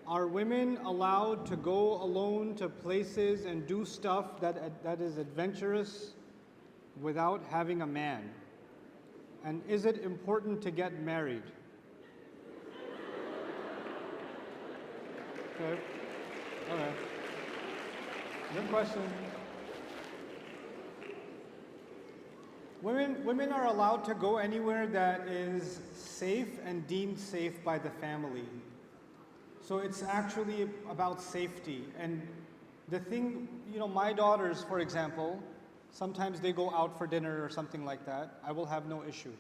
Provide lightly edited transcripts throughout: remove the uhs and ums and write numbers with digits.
Are women allowed to go alone to places and do stuff that is adventurous without having a man? And is it important to get married? Okay. Okay. Good question. Women are allowed to go anywhere that is safe and deemed safe by the family. So it's actually about safety. And the thing, my daughters, for example, sometimes they go out for dinner or something like that. I will have no issue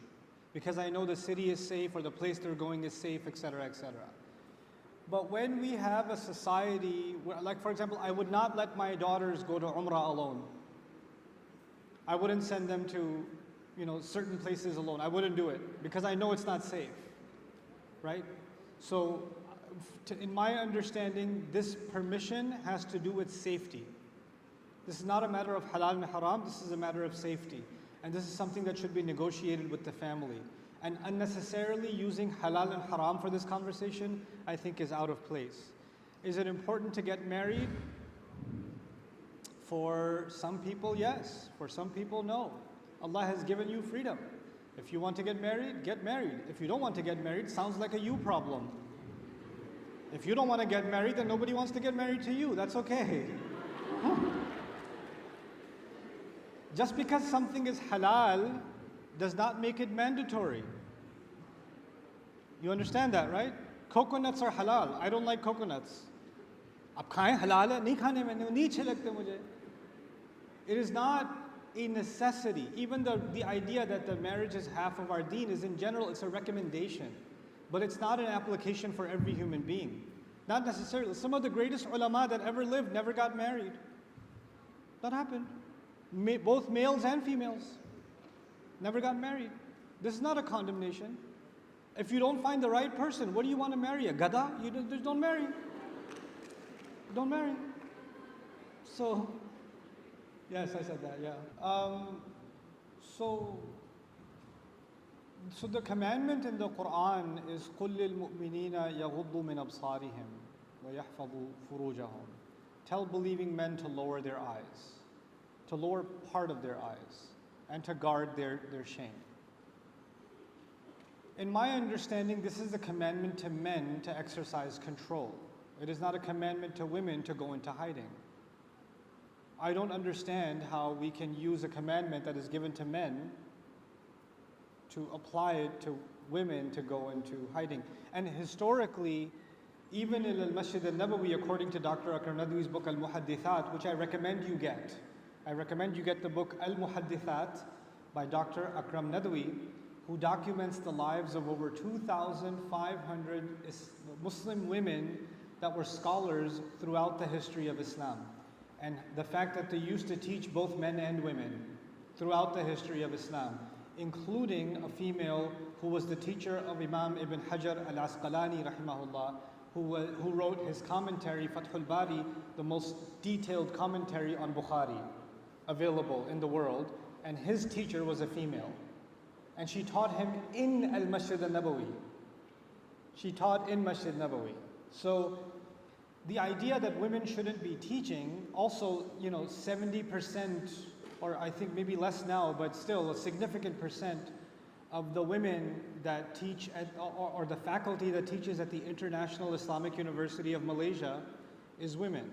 because I know the city is safe or the place they're going is safe, etc., etc. But when we have a society, where, like for example, I would not let my daughters go to Umrah alone. I wouldn't send them to, certain places alone. I wouldn't do it because I know it's not safe, right? So, in my understanding, this permission has to do with safety. This is not a matter of halal and haram, this is a matter of safety. And this is something that should be negotiated with the family. And unnecessarily using halal and haram for this conversation, I think is out of place. Is it important to get married? For some people, yes. For some people, no. Allah has given you freedom. If you want to get married, get married. If you don't want to get married, sounds like a you problem. If you don't want to get married, then nobody wants to get married to you. That's okay. Just because something is halal does not make it mandatory. You understand that, right? Coconuts are halal. I don't like coconuts. Ab khaye halal hai, nahi khane maine, nahi achhe lagte mujhe. It is not a necessity. Even the idea that the marriage is half of our deen is in general, it's a recommendation. But it's not an application for every human being. Not necessarily. Some of the greatest ulama that ever lived never got married. That happened. Both males and females never got married. This is not a condemnation. If you don't find the right person, what do you want to marry? A gada? You just don't marry. Don't marry. So, yes, I said that, yeah. So the commandment in the Quran is قُلْ لِلْمُؤْمِنِينَ يَغُضُّوا مِنْ أَبْصَارِهِمْ وَيَحْفَظُوا فُرُوجَهُم. Tell believing men to lower their eyes, to lower part of their eyes, and to guard their shame. In my understanding, this is a commandment to men to exercise control. It is not a commandment to women to go into hiding. I don't understand how we can use a commandment that is given to men to apply it to women to go into hiding. And historically, even in Al-Masjid al-Nabawi, according to Dr. Akram Nadwi's book Al-Muhaddithat, which I recommend you get. I recommend you get the book Al-Muhaddithat by Dr. Akram Nadwi, who documents the lives of over 2,500 Muslim women that were scholars throughout the history of Islam. And the fact that they used to teach both men and women throughout the history of Islam, including a female who was the teacher of Imam Ibn Hajar al-Asqalani rahimahullah, who wrote his commentary, Fathul Bari, the most detailed commentary on Bukhari available in the world, and his teacher was a female. And she taught him in Al-Masjid al-Nabawi. She taught in Masjid Nabawi. So the idea that women shouldn't be teaching, also, 70%, or I think maybe less now, but still a significant percent of the women that teach at, or the faculty that teaches at the International Islamic University of Malaysia is women.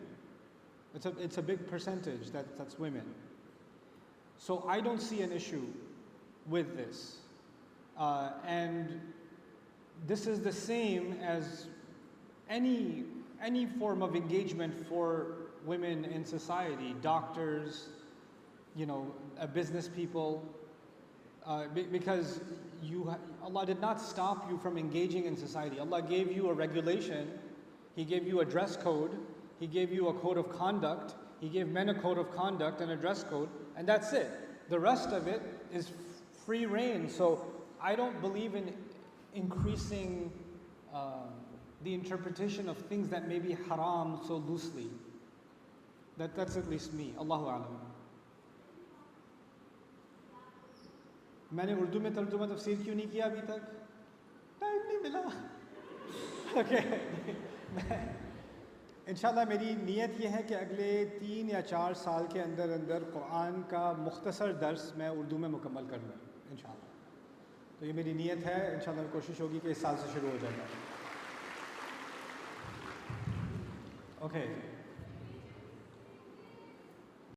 It's a big percentage that's women. So I don't see an issue with this. And this is the same as any form of engagement for women in society, doctors, business people, because Allah did not stop you from engaging in society. Allah gave you a regulation, He gave you a dress code, He gave you a code of conduct, He gave men a code of conduct and a dress code, and that's it. The rest of it is free reign. So I don't believe in increasing the interpretation of things that may be haram so loosely. That's at least me. Allahu A'lam. मैंने उर्दू में तर्जुमा तफसीर क्यों नहीं किया अभी तक? Time नहीं मिला. Okay. इंशाल्लाह मेरी नीयत ये है कि अगले 3 या 4 साल के अंदर अंदर कुरान का मुख्तसर दर्स मैं उर्दू में मुकम्मल कर लूँ इंशाल्लाह। तो ये मेरी नीयत है, इंशाल्लाह कोशिश होगी कि इस साल से शुरू हो जाएगा। ओके